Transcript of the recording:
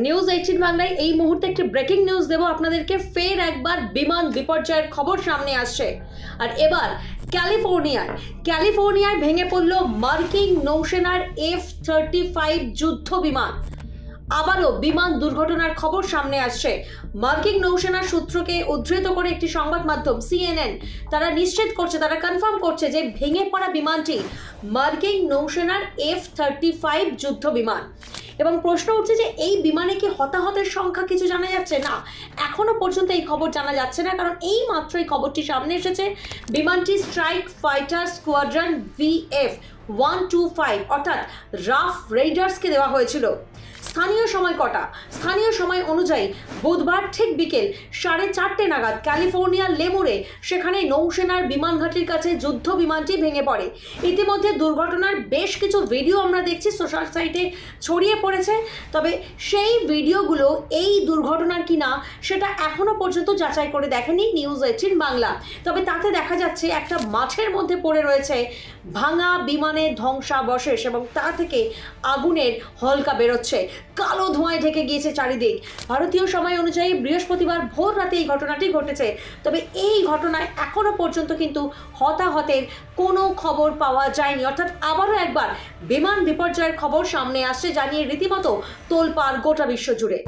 News 18 বাংলায় এই মুহূর্তে একটি ব্রেকিং নিউজ দেব আপনাদেরকে। ফের একবার বিমান বিপর্যয়ের খবর সামনে আসছে। আর এবার ক্যালিফোর্নিয়ায় ভেঙে পড়ল মার্কিন নৌসেনার F-35 যুদ্ধ বিমান। আবারও বিমান দুর্ঘটনার খবর সামনে আসছে। মার্কিন নৌসেনার সূত্রকে উদ্ধৃত করে একটি সংবাদ মাধ্যম CNN তারা নিশ্চিত করছে, তারা কনফার্ম করছে যে ভেঙে পড়া বিমানটি মার্কিন নৌসেনার F-35 যুদ্ধ বিমান। এবং প্রশ্ন উঠছে যে এই বিমানে কি হতাহতের সংখ্যা কিছু জানা যাচ্ছে? না, এখনো পর্যন্ত এই খবর জানা যাচ্ছে না, কারণ এই মাত্র এই খবরটি সামনে এসেছে। বিমানটি স্ট্রাইক ফাইটার স্কোয়াড্রন VF-125 অর্থাৎ রাফ রেইডার্সকে দেওয়া হয়েছিল। স্থানীয় সময় কটা? স্থানীয় সময় অনুযায়ী বুধবার ঠিক বিকেল 4:30 নাগাদ ক্যালিফোর্নিয়ার লেমুরে সেখানে নৌসেনার বিমান ঘাঁটির কাছে যুদ্ধ বিমানটি ভেঙে পড়ে। ইতিমধ্যে দুর্ঘটনার বেশ কিছু ভিডিও আমরা দেখছি সোশ্যাল সাইটে ছড়িয়ে পড়েছে, তবে সেই ভিডিওগুলো এই দুর্ঘটনার কিনা সেটা এখনো পর্যন্ত যাচাই করে দেখেনি নিউজ 18 বাংলা। তবে তাতে দেখা যাচ্ছে একটা মাঠের মধ্যে পড়ে রয়েছে ভাঙা বিমানের ধ্বংসাবশেষ এবং তা থেকে আগুনের হলকা বেরোচ্ছে, কালো ধোঁয়ায় ঢেকে গিয়েছে চারিদিক। ভারতীয় সময় অনুযায়ী বৃহস্পতিবার ভোর রাতে এই ঘটনাটি ঘটেছে। তবে এই ঘটনায় এখনো পর্যন্ত কিন্তু হতাহতের কোনো খবর পাওয়া যায়নি। অর্থাৎ আবারও একবার বিমান বিপর্যয়ের খবর সামনে আসছে, জানিয়ে রীতিমতো তোলপাড় গোটা বিশ্ব জুড়ে।